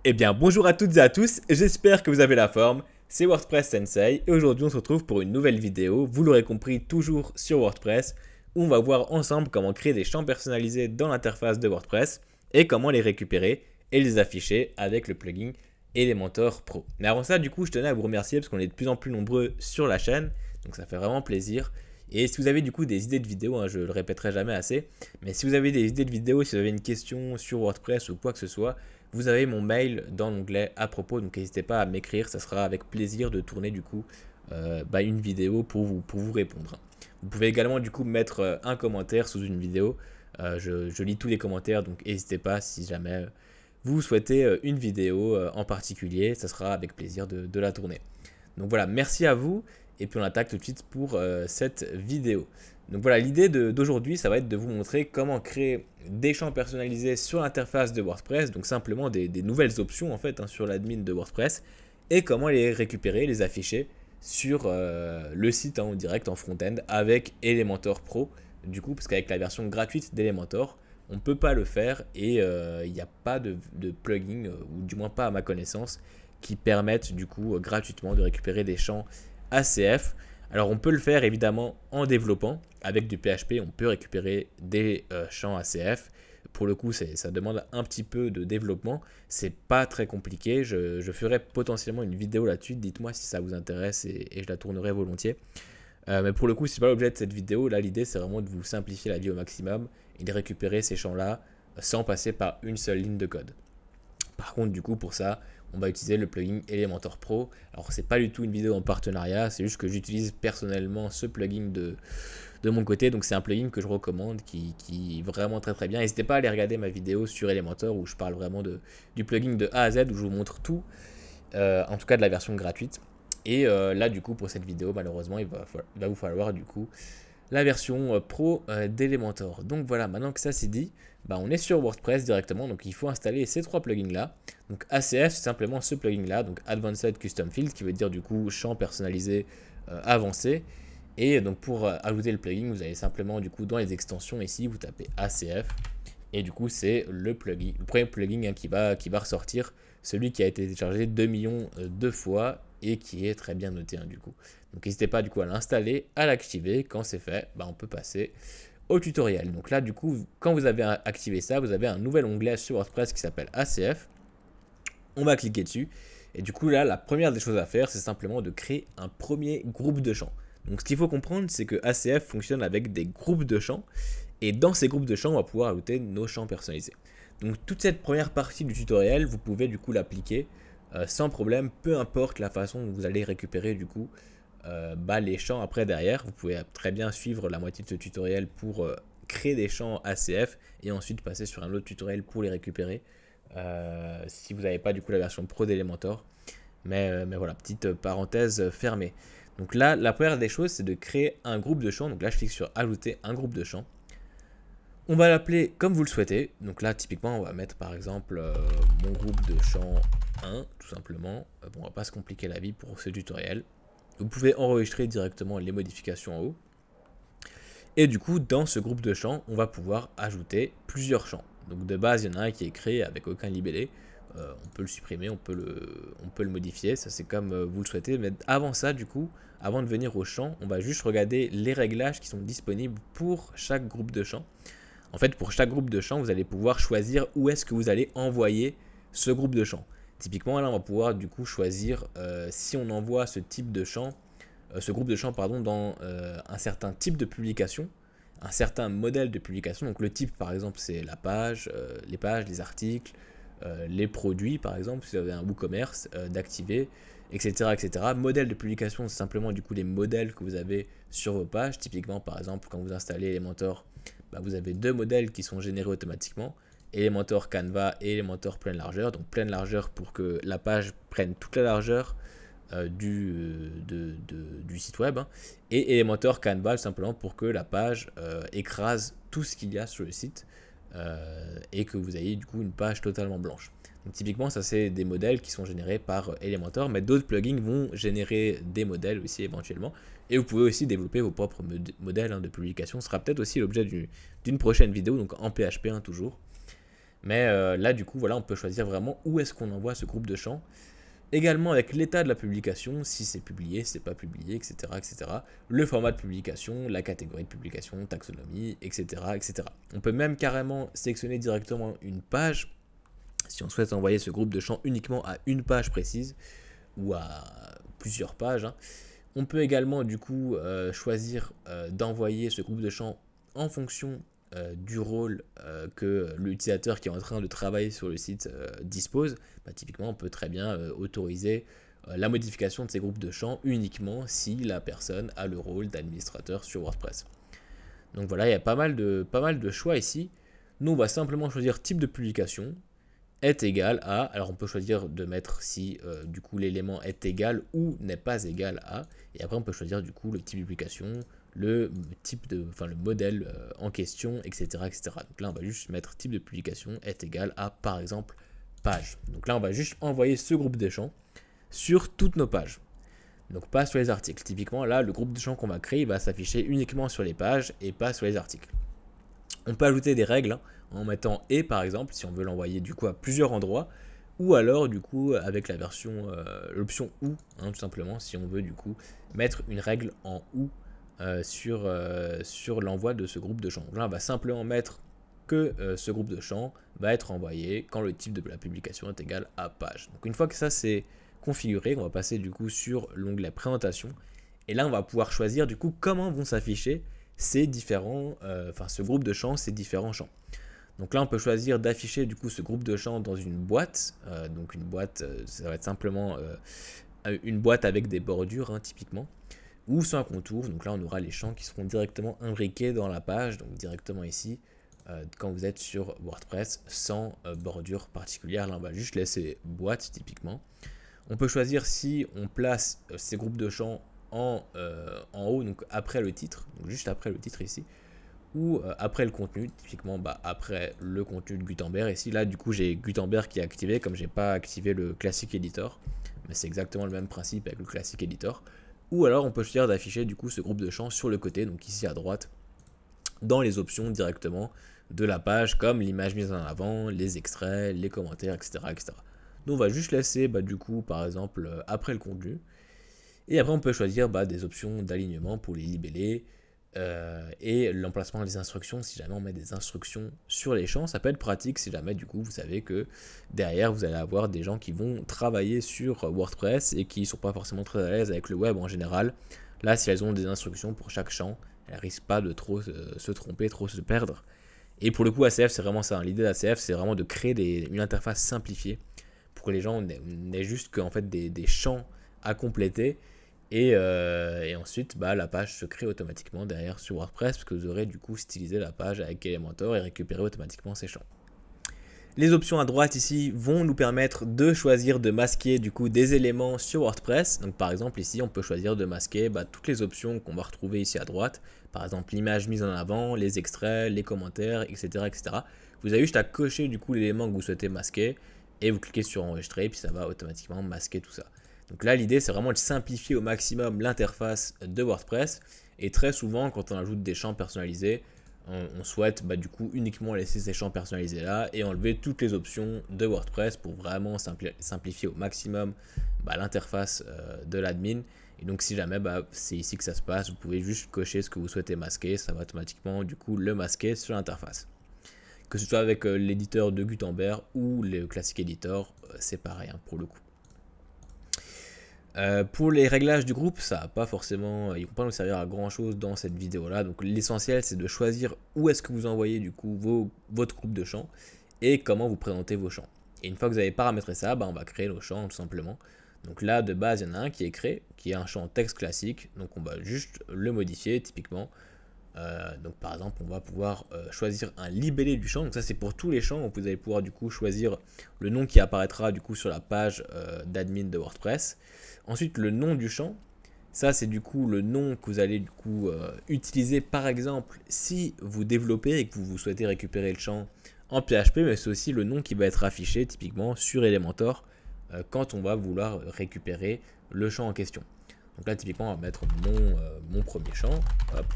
Eh bien bonjour à toutes et à tous, j'espère que vous avez la forme, c'est WordPress Sensei et aujourd'hui on se retrouve pour une nouvelle vidéo, vous l'aurez compris toujours sur WordPress, où on va voir ensemble comment créer des champs personnalisés dans l'interface de WordPress et comment les récupérer et les afficher avec le plugin Elementor Pro. Mais avant ça du coup je tenais à vous remercier parce qu'on est de plus en plus nombreux sur la chaîne, donc ça fait vraiment plaisir. Et si vous avez du coup des idées de vidéos, je le répéterai jamais assez, mais si vous avez des idées de vidéos, si vous avez une question sur WordPress ou quoi que ce soit, vous avez mon mail dans l'onglet à propos, donc n'hésitez pas à m'écrire, ça sera avec plaisir de tourner du coup une vidéo pour vous répondre. Vous pouvez également du coup mettre un commentaire sous une vidéo, je lis tous les commentaires, donc n'hésitez pas si jamais vous souhaitez une vidéo en particulier, ça sera avec plaisir de la tourner. Donc voilà, merci à vous, et puis on attaque tout de suite pour cette vidéo. Donc voilà, l'idée d'aujourd'hui, ça va être de vous montrer comment créer des champs personnalisés sur l'interface de WordPress, donc simplement des nouvelles options en fait sur l'admin de WordPress, et comment les récupérer, les afficher sur le site en direct en front-end avec Elementor Pro, du coup, parce qu'avec la version gratuite d'Elementor, on ne peut pas le faire et il n'y a pas de plugin, ou du moins pas à ma connaissance, qui permettent du coup gratuitement de récupérer des champs ACF. Alors on peut le faire évidemment en développant, avec du PHP on peut récupérer des champs ACF. Pour le coup ça demande un petit peu de développement, c'est pas très compliqué, je ferai potentiellement une vidéo là-dessus, dites-moi si ça vous intéresse et je la tournerai volontiers. Mais pour le coup c'est pas l'objet de cette vidéo, là l'idée c'est vraiment de vous simplifier la vie au maximum et de récupérer ces champs là sans passer par une seule ligne de code. Par contre, du coup, pour ça, on va utiliser le plugin Elementor Pro. Alors, c'est pas du tout une vidéo en partenariat, c'est juste que j'utilise personnellement ce plugin de mon côté. Donc, c'est un plugin que je recommande qui est vraiment très très bien. N'hésitez pas à aller regarder ma vidéo sur Elementor où je parle vraiment du plugin de A à Z, où je vous montre tout, en tout cas de la version gratuite. Et là, du coup, pour cette vidéo, malheureusement, il va vous falloir du coup la version pro d'Elementor. Donc voilà, maintenant que ça c'est dit, on est sur WordPress directement, donc il faut installer ces trois plugins là. Donc ACF, c'est simplement ce plugin là, donc Advanced Custom Field, qui veut dire du coup champ personnalisé avancé. Et donc pour ajouter le plugin, vous allez simplement du coup dans les extensions ici, vous tapez ACF. Et du coup c'est le premier plugin qui va ressortir, celui qui a été téléchargé 2 millions de fois et qui est très bien noté du coup. Donc n'hésitez pas du coup à l'installer, à l'activer. Quand c'est fait, on peut passer au tutoriel. Donc là du coup, quand vous avez activé ça, vous avez un nouvel onglet sur WordPress qui s'appelle ACF. On va cliquer dessus. Et du coup là, la première des choses à faire, c'est simplement de créer un premier groupe de champs. Donc ce qu'il faut comprendre, c'est que ACF fonctionne avec des groupes de champs. Et dans ces groupes de champs, on va pouvoir ajouter nos champs personnalisés. Donc toute cette première partie du tutoriel, vous pouvez du coup l'appliquer sans problème, peu importe la façon dont vous allez récupérer du coup les champs après derrière. Vous pouvez très bien suivre la moitié de ce tutoriel pour créer des champs ACF et ensuite passer sur un autre tutoriel pour les récupérer si vous n'avez pas du coup la version pro d'Elementor. Mais voilà, petite parenthèse fermée. Donc là, la première des choses, c'est de créer un groupe de champs. Donc là, je clique sur ajouter un groupe de champs. On va l'appeler comme vous le souhaitez. Donc là, typiquement, on va mettre par exemple mon groupe de champs 1, tout simplement. Bon, on va pas se compliquer la vie pour ce tutoriel. Vous pouvez enregistrer directement les modifications en haut. Et du coup, dans ce groupe de champs, on va pouvoir ajouter plusieurs champs. Donc de base, il y en a un qui est créé avec aucun libellé. On peut le supprimer, on peut le modifier, ça c'est comme vous le souhaitez. Mais avant ça, du coup, avant de venir au champ, on va juste regarder les réglages qui sont disponibles pour chaque groupe de champs. En fait, pour chaque groupe de champs, vous allez pouvoir choisir où est-ce que vous allez envoyer ce groupe de champs. Typiquement, là, on va pouvoir du coup choisir si on envoie ce type de champ, ce groupe de champs, pardon, dans un certain type de publication, un certain modèle de publication. Donc le type, par exemple, c'est la page, les articles, les produits, par exemple, si vous avez un WooCommerce, d'activer, etc., etc. Modèle de publication, c'est simplement du coup les modèles que vous avez sur vos pages. Typiquement, par exemple, quand vous installez Elementor, vous avez deux modèles qui sont générés automatiquement, Elementor Canva et Elementor pleine largeur. Donc pleine largeur pour que la page prenne toute la largeur du site web, et Elementor Canva simplement pour que la page écrase tout ce qu'il y a sur le site et que vous ayez du coup une page totalement blanche. Donc typiquement ça c'est des modèles qui sont générés par Elementor, mais d'autres plugins vont générer des modèles aussi éventuellement, et vous pouvez aussi développer vos propres modèles de publication. Ce sera peut-être aussi l'objet d'une prochaine vidéo, donc en PHP toujours. Mais là, du coup, voilà, on peut choisir vraiment où est-ce qu'on envoie ce groupe de champs. Également avec l'état de la publication, si c'est publié, si c'est pas publié, etc., etc. Le format de publication, la catégorie de publication, taxonomie, etc., etc. On peut même carrément sélectionner directement une page, si on souhaite envoyer ce groupe de champs uniquement à une page précise, ou à plusieurs pages, hein. On peut également du coup choisir d'envoyer ce groupe de champs en fonction du rôle que l'utilisateur qui est en train de travailler sur le site dispose. Bah, typiquement, on peut très bien autoriser la modification de ces groupes de champs uniquement si la personne a le rôle d'administrateur sur WordPress. Donc voilà, il y a pas mal de choix ici. Nous, on va simplement choisir type de publication est égal à, alors on peut choisir de mettre si du coup l'élément est égal ou n'est pas égal à, et après on peut choisir du coup le type de publication, le type de, enfin le modèle en question, etc., etc. Donc là on va juste mettre type de publication est égal à par exemple page. Donc là on va juste envoyer ce groupe de champs sur toutes nos pages. Donc pas sur les articles. Typiquement là le groupe de champs qu'on va créer va s'afficher uniquement sur les pages et pas sur les articles. On peut ajouter des règles hein, en mettant et par exemple si on veut l'envoyer du coup à plusieurs endroits, ou alors du coup avec la version l'option ou hein, tout simplement si on veut du coup mettre une règle en ou sur l'envoi de ce groupe de champs. Donc là on va simplement mettre que ce groupe de champs va être envoyé quand le type de la publication est égal à page. Donc une fois que ça c'est configuré, on va passer du coup sur l'onglet présentation et là on va pouvoir choisir du coup comment vont s'afficher ces différents, ce groupe de champs, ces différents champs. Donc là, on peut choisir d'afficher du coup ce groupe de champs dans une boîte. Donc une boîte, ça va être simplement une boîte avec des bordures, hein, typiquement, ou sans contour. Donc là, on aura les champs qui seront directement imbriqués dans la page, donc directement ici, quand vous êtes sur WordPress, sans bordure particulière. Là, on va juste laisser boîte, typiquement. On peut choisir si on place ces groupes de champs en haut, donc après le titre, donc juste après le titre ici, ou après le contenu, typiquement après le contenu de Gutenberg. Ici, là, du coup, j'ai Gutenberg qui est activé, comme j'ai pas activé le Classic Editor, mais c'est exactement le même principe avec le Classic Editor. Ou alors, on peut choisir d'afficher du coup ce groupe de champs sur le côté, donc ici à droite, dans les options directement de la page, comme l'image mise en avant, les extraits, les commentaires, etc., etc. Donc, on va juste laisser, du coup, par exemple, après le contenu. Et après, on peut choisir des options d'alignement pour les libeller et l'emplacement des instructions. Si jamais on met des instructions sur les champs, ça peut être pratique si jamais du coup vous savez que derrière vous allez avoir des gens qui vont travailler sur WordPress et qui ne sont pas forcément très à l'aise avec le web en général. Là, si elles ont des instructions pour chaque champ, elles risquent pas de trop se tromper, trop se perdre. Et pour le coup, ACF, c'est vraiment ça. L'idée d'ACF, c'est vraiment de créer une interface simplifiée pour que les gens n'aient juste que, en fait, des champs à compléter. Et ensuite, la page se crée automatiquement derrière sur WordPress parce que vous aurez du coup stylisé la page avec Elementor et récupéré automatiquement ces champs. Les options à droite ici vont nous permettre de choisir de masquer du coup des éléments sur WordPress. Donc par exemple ici, on peut choisir de masquer toutes les options qu'on va retrouver ici à droite. Par exemple l'image mise en avant, les extraits, les commentaires, etc., etc. Vous avez juste à cocher du coup l'élément que vous souhaitez masquer et vous cliquez sur enregistrer, puis ça va automatiquement masquer tout ça. Donc là, l'idée, c'est vraiment de simplifier au maximum l'interface de WordPress. Et très souvent, quand on ajoute des champs personnalisés, on souhaite du coup uniquement laisser ces champs personnalisés là et enlever toutes les options de WordPress pour vraiment simplifier au maximum l'interface de l'admin. Et donc si jamais c'est ici que ça se passe, vous pouvez juste cocher ce que vous souhaitez masquer, ça va automatiquement du coup le masquer sur l'interface. Que ce soit avec l'éditeur de Gutenberg ou le Classic Editor, c'est pareil pour le coup. Pour les réglages du groupe, ça va pas forcément, ils vont pas nous servir à grand chose dans cette vidéo là. Donc l'essentiel c'est de choisir où est-ce que vous envoyez du coup votre groupe de champs et comment vous présentez vos champs. Et une fois que vous avez paramétré ça, on va créer nos champs tout simplement. Donc là de base il y en a un qui est créé, qui est un champ texte classique. Donc on va juste le modifier typiquement. Donc par exemple on va pouvoir choisir un libellé du champ, donc ça c'est pour tous les champs, donc vous allez pouvoir du coup choisir le nom qui apparaîtra du coup sur la page d'admin de WordPress. Ensuite le nom du champ, ça c'est du coup le nom que vous allez du coup utiliser par exemple si vous développez et que vous souhaitez récupérer le champ en PHP, mais c'est aussi le nom qui va être affiché typiquement sur Elementor quand on va vouloir récupérer le champ en question. Donc là typiquement on va mettre mon premier champ, hop.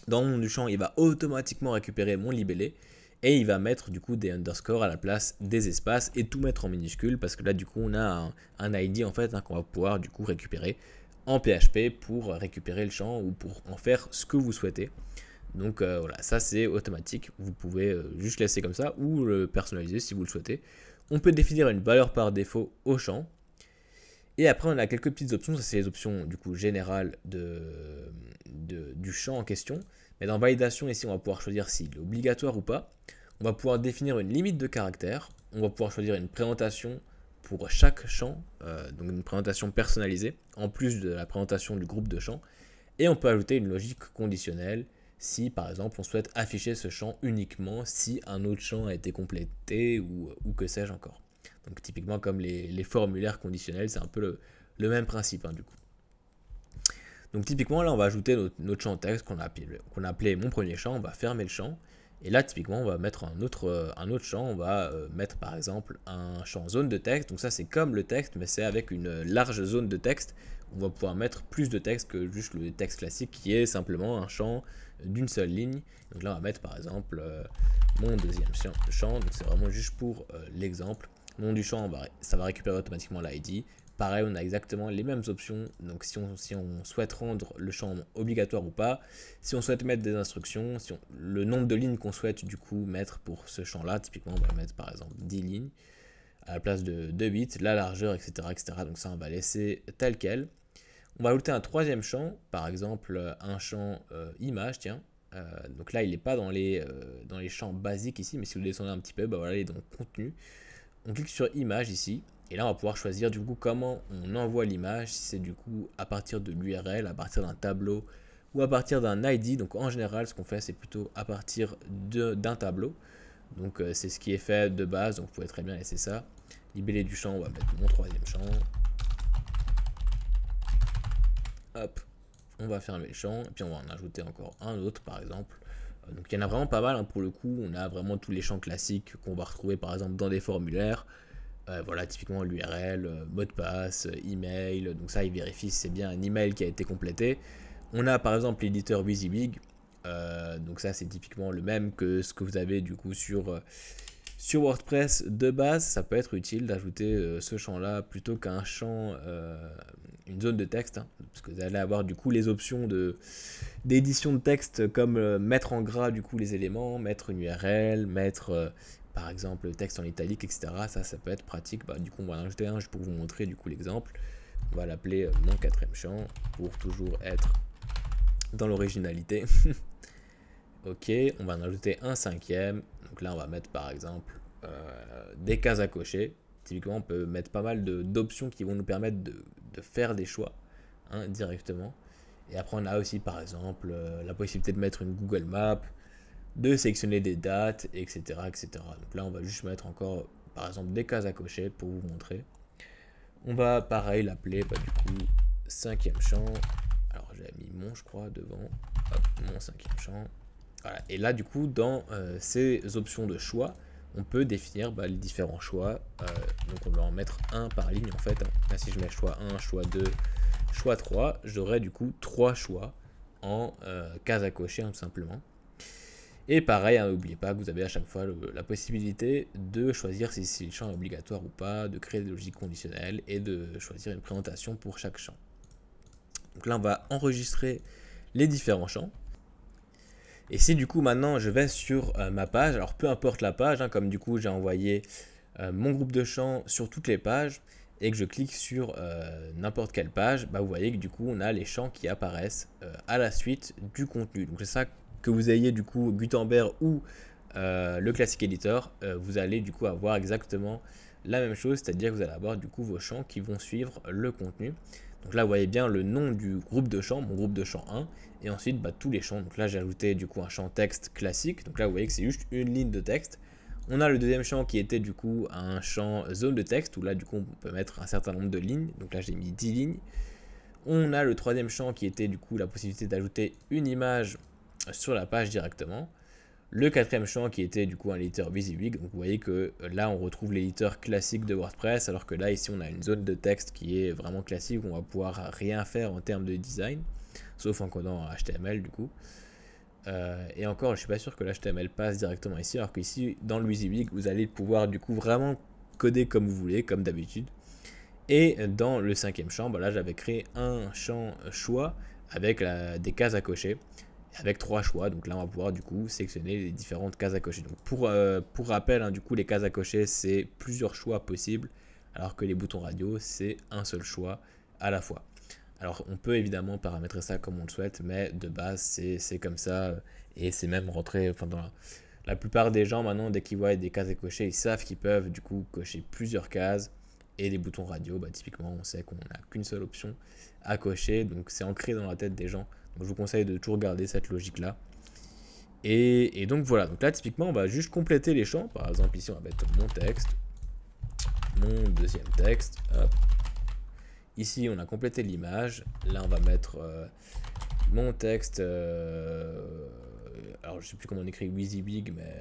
Dans le nom du champ, il va automatiquement récupérer mon libellé. Et il va mettre du coup des underscores à la place des espaces et tout mettre en minuscule parce que là du coup on a un ID en fait qu'on va pouvoir du coup récupérer en PHP pour récupérer le champ ou pour en faire ce que vous souhaitez. Donc voilà, ça c'est automatique, vous pouvez juste laisser comme ça ou le personnaliser si vous le souhaitez. On peut définir une valeur par défaut au champ. Et après on a quelques petites options, ça c'est les options du coup générales du champ en question. Mais dans validation ici on va pouvoir choisir s'il est obligatoire ou pas. On va pouvoir définir une limite de caractères. On va pouvoir choisir une présentation pour chaque champ, donc une présentation personnalisée, en plus de la présentation du groupe de champs. Et on peut ajouter une logique conditionnelle si par exemple on souhaite afficher ce champ uniquement si un autre champ a été complété ou que sais-je encore. Donc typiquement comme les formulaires conditionnels, c'est un peu le même principe du coup. Donc typiquement là on va ajouter notre champ texte qu'on a appelé mon premier champ, on va fermer le champ. Et là, typiquement, on va mettre un autre champ. On va mettre par exemple un champ zone de texte. Donc ça, c'est comme le texte, mais c'est avec une large zone de texte. On va pouvoir mettre plus de texte que juste le texte classique qui est simplement un champ d'une seule ligne. Donc là, on va mettre par exemple mon deuxième champ. Donc c'est vraiment juste pour l'exemple. Nom du champ, ça va récupérer automatiquement l'ID. Pareil, on a exactement les mêmes options. Donc si on souhaite rendre le champ obligatoire ou pas, si on souhaite mettre des instructions, le nombre de lignes qu'on souhaite du coup mettre pour ce champ-là, typiquement on va mettre par exemple 10 lignes à la place de 8, la largeur, etc., etc. Donc ça on va laisser tel quel. On va ajouter un troisième champ, par exemple un champ image, tiens. Donc là il n'est pas dans les champs basiques ici, mais si vous descendez un petit peu, voilà, il est dans le contenu. On clique sur image ici. Et là, on va pouvoir choisir du coup comment on envoie l'image, si c'est du coup à partir de l'URL, à partir d'un tableau ou à partir d'un ID. Donc en général, ce qu'on fait, c'est plutôt à partir d'un tableau. Donc c'est ce qui est fait de base, donc vous pouvez très bien laisser ça. Libellé du champ, on va mettre mon troisième champ. Hop, on va fermer le champ, et puis on va en ajouter encore un autre par exemple. Donc il y en a vraiment pas mal pour le coup, on a vraiment tous les champs classiques qu'on va retrouver par exemple dans des formulaires. Voilà, typiquement l'URL, mot de passe, email, donc ça il vérifie si c'est bien un email qui a été complété. On a par exemple l'éditeur WYSIWYG, donc ça c'est typiquement le même que ce que vous avez du coup sur WordPress de base. Ça peut être utile d'ajouter ce champ là plutôt qu'un champ, une zone de texte, parce que vous allez avoir du coup les options d'édition de texte comme mettre en gras du coup les éléments, mettre une URL, mettre par exemple le texte en italique, etc. Ça peut être pratique. Du coup on va en ajouter un juste pour vous montrer du coup l'exemple. On va l'appeler mon quatrième champ pour toujours être dans l'originalité. Ok, on va en ajouter un cinquième. Donc là on va mettre par exemple des cases à cocher. Typiquement on peut mettre pas mal d'options qui vont nous permettre de faire des choix directement. Et après on a aussi par exemple la possibilité de mettre une Google Map, de sélectionner des dates, etc., etc. Donc là, on va juste mettre encore, par exemple, des cases à cocher pour vous montrer. On va, pareil, l'appeler, du coup, cinquième champ. Alors, j'avais mis mon, je crois, devant. Hop, mon cinquième champ. Voilà. Et là, du coup, dans ces options de choix, on peut définir les différents choix. Donc, on va en mettre un par ligne, en fait. Là, si je mets choix 1, choix 2, choix 3, j'aurai, du coup, 3 choix en cases à cocher, tout simplement. Et pareil, n'oubliez pas que vous avez à chaque fois la possibilité de choisir si le champ est obligatoire ou pas, de créer des logiques conditionnelles et de choisir une présentation pour chaque champ. Donc là, on va enregistrer les différents champs. Et si du coup maintenant je vais sur ma page, alors peu importe la page, comme du coup j'ai envoyé mon groupe de champs sur toutes les pages et que je clique sur n'importe quelle page, vous voyez que du coup on a les champs qui apparaissent à la suite du contenu. Donc c'est ça, que vous ayez du coup Gutenberg ou le Classic Editor, vous allez du coup avoir exactement la même chose, c'est-à-dire que vous allez avoir du coup vos champs qui vont suivre le contenu. Donc là vous voyez bien le nom du groupe de champs, mon groupe de champs 1, et ensuite tous les champs. Donc là j'ai ajouté du coup un champ texte classique, donc là vous voyez que c'est juste une ligne de texte. On a le deuxième champ qui était du coup un champ zone de texte, où là du coup on peut mettre un certain nombre de lignes, donc là j'ai mis 10 lignes. On a le troisième champ qui était du coup la possibilité d'ajouter une image sur la page directement. Le quatrième champ qui était du coup un éditeur WYSIWYG. Donc vous voyez que là on retrouve l'éditeur classique de WordPress, alors que là ici on a une zone de texte qui est vraiment classique, où on va pouvoir rien faire en termes de design, sauf en codant HTML du coup. Et encore, je suis pas sûr que l'HTML passe directement ici, alors qu'ici, dans le WYSIWYG, vous allez pouvoir du coup vraiment coder comme vous voulez, comme d'habitude. Et dans le cinquième champ, là j'avais créé un champ choix avec des cases à cocher, avec 3 choix. Donc là on va pouvoir du coup sélectionner les différentes cases à cocher. Donc pour rappel, hein, du coup les cases à cocher c'est plusieurs choix possibles, alors que les boutons radio c'est un seul choix à la fois. Alors on peut évidemment paramétrer ça comme on le souhaite, mais de base c'est comme ça, et c'est même rentré, enfin dans la plupart des gens maintenant, dès qu'ils voient des cases à cocher, ils savent qu'ils peuvent du coup cocher plusieurs cases. Et les boutons radio, typiquement on sait qu'on n'a qu'une seule option à cocher, donc c'est ancré dans la tête des gens. Donc je vous conseille de toujours garder cette logique là. Et donc voilà, donc là typiquement on va juste compléter les champs. Par exemple ici on va mettre mon texte, mon deuxième texte, hop. Ici on a complété l'image, là on va mettre mon texte, alors je sais plus comment on écrit WYSIWYG, mais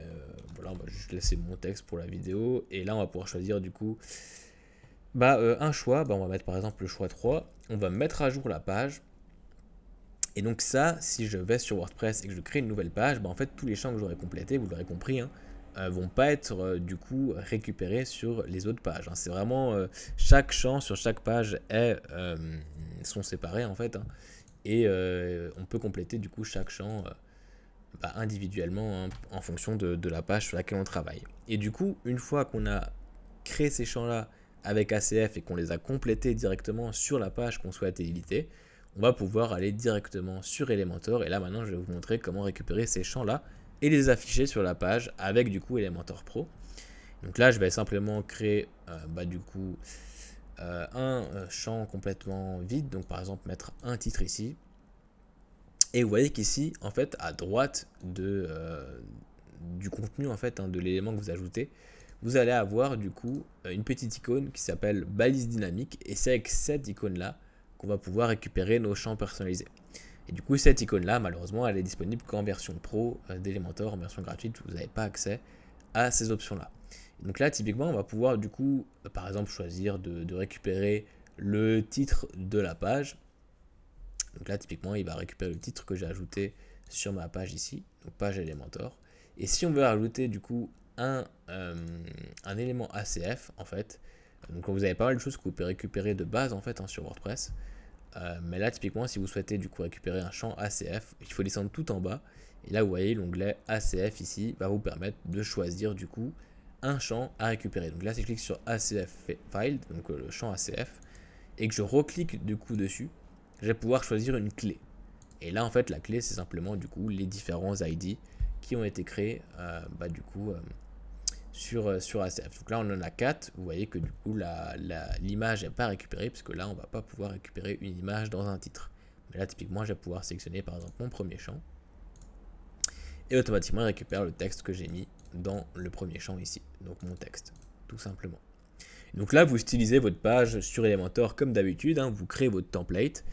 voilà, on va juste laisser mon texte pour la vidéo. Et là on va pouvoir choisir du coup un choix, on va mettre par exemple le choix 3, on va mettre à jour la page. Et donc ça, si je vais sur WordPress et que je crée une nouvelle page, en fait tous les champs que j'aurais complétés, vous l'aurez compris, hein, vont pas être du coup récupérés sur les autres pages, hein. C'est vraiment chaque champ sur chaque page sont séparés en fait, hein, et on peut compléter du coup chaque champ individuellement, hein, en fonction de la page sur laquelle on travaille. Et du coup, une fois qu'on a créé ces champs là avec ACF et qu'on les a complétés directement sur la page qu'on souhaite éditer, on va pouvoir aller directement sur Elementor. Et là maintenant je vais vous montrer comment récupérer ces champs là et les afficher sur la page avec du coup Elementor Pro. Donc là je vais simplement créer un champ complètement vide, donc par exemple mettre un titre ici. Et vous voyez qu'ici en fait à droite du contenu en fait, hein, de l'élément que vous ajoutez, vous allez avoir du coup une petite icône qui s'appelle balise dynamique, et c'est avec cette icône là qu'on va pouvoir récupérer nos champs personnalisés. Et du coup cette icône là malheureusement elle est disponible qu'en version pro d'Elementor. En version gratuite vous n'avez pas accès à ces options là. Donc là typiquement on va pouvoir du coup par exemple choisir de récupérer le titre de la page. Donc là typiquement il va récupérer le titre que j'ai ajouté sur ma page ici, donc page Elementor. Et si on veut rajouter du coup un élément ACF en fait, donc vous avez pas mal de choses que vous pouvez récupérer de base en fait, hein, sur WordPress. Mais là typiquement si vous souhaitez du coup récupérer un champ ACF, il faut descendre tout en bas, et là vous voyez l'onglet ACF ici va vous permettre de choisir du coup un champ à récupérer. Donc là si je clique sur ACF file, donc le champ ACF, et que je reclique du coup dessus, je vais pouvoir choisir une clé. Et là en fait la clé c'est simplement du coup les différents ID qui ont été créés sur ACF. Donc là on en a 4, vous voyez que du coup l'image n'est pas récupérée, parce que là on va pas pouvoir récupérer une image dans un titre. Mais là typiquement je vais pouvoir sélectionner par exemple mon premier champ, et automatiquement il récupère le texte que j'ai mis dans le premier champ ici, donc mon texte tout simplement. Donc là vous stylisez votre page sur Elementor comme d'habitude, hein, vous créez votre template.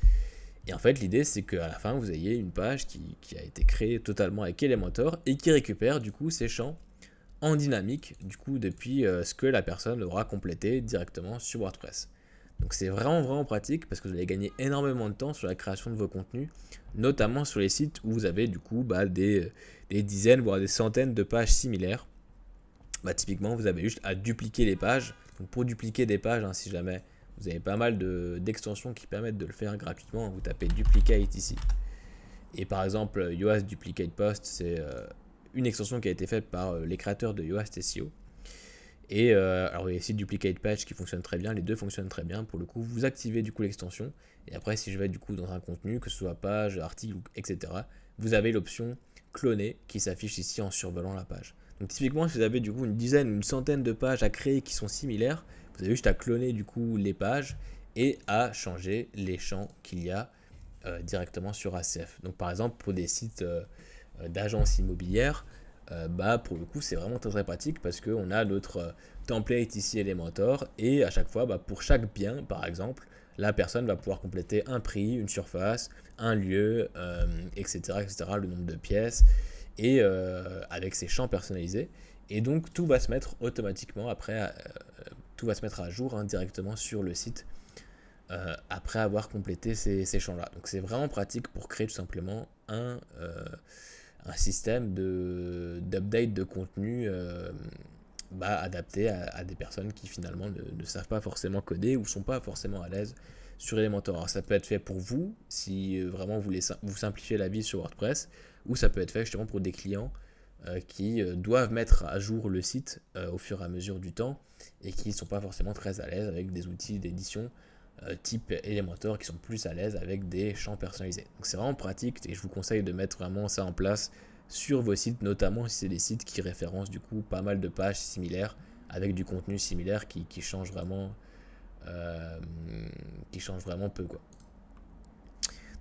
Et en fait, l'idée, c'est qu'à la fin, vous ayez une page qui a été créée totalement avec Elementor et qui récupère du coup ces champs en dynamique, du coup, depuis ce que la personne aura complété directement sur WordPress. Donc c'est vraiment pratique, parce que vous allez gagner énormément de temps sur la création de vos contenus, notamment sur les sites où vous avez du coup des dizaines, voire des centaines de pages similaires. Typiquement, vous avez juste à dupliquer les pages. Donc pour dupliquer des pages, hein, si jamais vous avez pas mal d'extensions qui permettent de le faire gratuitement, vous tapez duplicate ici. Et par exemple, Yoast Duplicate Post, c'est une extension qui a été faite par les créateurs de Yoast SEO. Et alors il y a ici Duplicate Page qui fonctionne très bien, les deux fonctionnent très bien. Pour le coup, vous activez du coup l'extension. Et après, si je vais du coup dans un contenu, que ce soit page, article, etc., vous avez l'option cloner qui s'affiche ici en survolant la page. Donc typiquement, si vous avez du coup une dizaine ou une centaine de pages à créer qui sont similaires, vous avez juste à cloner du coup les pages et à changer les champs qu'il y a directement sur ACF. Donc par exemple pour des sites d'agences immobilières, pour le coup c'est vraiment très pratique, parce qu'on a notre template ici Elementor, et à chaque fois pour chaque bien par exemple, la personne va pouvoir compléter un prix, une surface, un lieu, etc., le nombre de pièces, et avec ses champs personnalisés. Et donc tout va se mettre automatiquement après, tout va se mettre à jour, hein, directement sur le site après avoir complété ces champs là. Donc c'est vraiment pratique pour créer tout simplement un un système d'update de contenu adapté à des personnes qui finalement ne savent pas forcément coder ou sont pas forcément à l'aise sur Elementor. Alors ça peut être fait pour vous, si vraiment vous voulez vous simplifier la vie sur WordPress, ou ça peut être fait justement pour des clients qui doivent mettre à jour le site au fur et à mesure du temps et qui ne sont pas forcément très à l'aise avec des outils d'édition type Elementor, qui sont plus à l'aise avec des champs personnalisés. Donc c'est vraiment pratique et je vous conseille de mettre vraiment ça en place sur vos sites, notamment si c'est des sites qui référencent du coup pas mal de pages similaires avec du contenu similaire qui change vraiment peu quoi.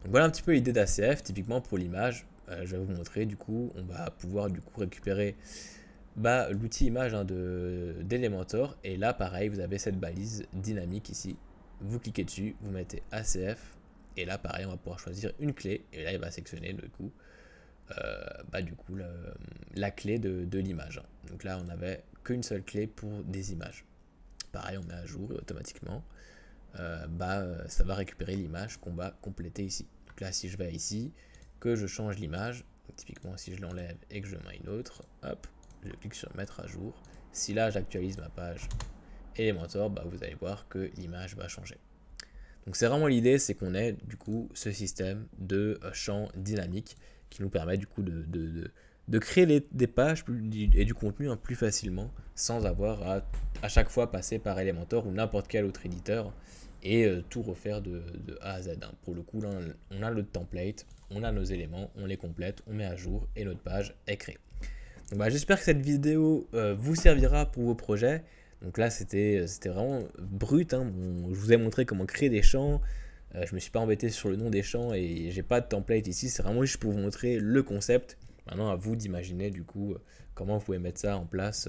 Donc voilà un petit peu l'idée d'ACF. Typiquement pour l'image, je vais vous montrer du coup, on va pouvoir du coup récupérer l'outil image d'Elementor, et là pareil vous avez cette balise dynamique ici, vous cliquez dessus, vous mettez ACF, et là pareil on va pouvoir choisir une clé, et là il va sélectionner du coup la clé de l'image. Donc là on n'avait qu'une seule clé pour des images. Pareil on met à jour et automatiquement ça va récupérer l'image qu'on va compléter ici. Donc là si je vais ici, que je change l'image, typiquement si je l'enlève et que je mets une autre, hop, je clique sur mettre à jour. Si là j'actualise ma page Elementor, vous allez voir que l'image va changer. Donc c'est vraiment l'idée, c'est qu'on ait du coup ce système de champ dynamique qui nous permet du coup de créer des pages et du contenu plus facilement, sans avoir à chaque fois passer par Elementor ou n'importe quel autre éditeur et tout refaire de A à Z. Pour le coup là on a le template, on a nos éléments, on les complète, on met à jour et notre page est créée. Donc j'espère que cette vidéo vous servira pour vos projets. Donc là c'était vraiment brut, je vous ai montré comment créer des champs, je me suis pas embêté sur le nom des champs et j'ai pas de template ici, c'est vraiment juste pour vous montrer le concept. Maintenant à vous d'imaginer du coup comment vous pouvez mettre ça en place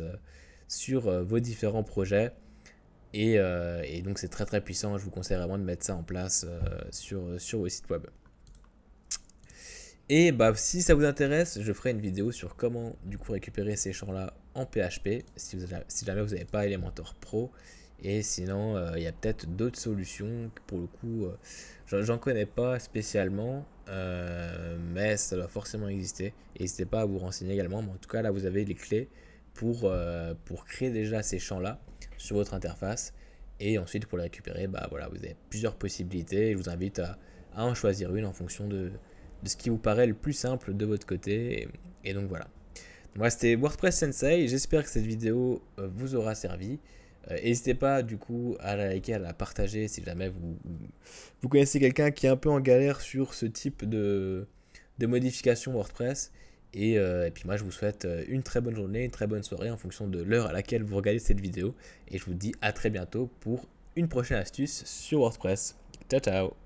sur vos différents projets. Et donc c'est très puissant, je vous conseille vraiment de mettre ça en place sur vos sites web. Et si ça vous intéresse, je ferai une vidéo sur comment du coup récupérer ces champs là en PHP si jamais vous n'avez pas Elementor Pro. Et sinon il y a peut-être d'autres solutions, pour le coup j'en connais pas spécialement, mais ça doit forcément exister. Et n'hésitez pas à vous renseigner également, mais en tout cas là vous avez les clés pour créer déjà ces champs là sur votre interface. Et ensuite pour les récupérer, voilà, vous avez plusieurs possibilités et je vous invite à en choisir une en fonction de ce qui vous paraît le plus simple de votre côté. Et donc voilà. Moi c'était WordPress Sensei, j'espère que cette vidéo vous aura servi. N'hésitez pas du coup à la liker, à la partager si jamais vous connaissez quelqu'un qui est un peu en galère sur ce type de modification WordPress. Et puis moi je vous souhaite une très bonne journée, une très bonne soirée en fonction de l'heure à laquelle vous regardez cette vidéo. Et je vous dis à très bientôt pour une prochaine astuce sur WordPress. Ciao ciao.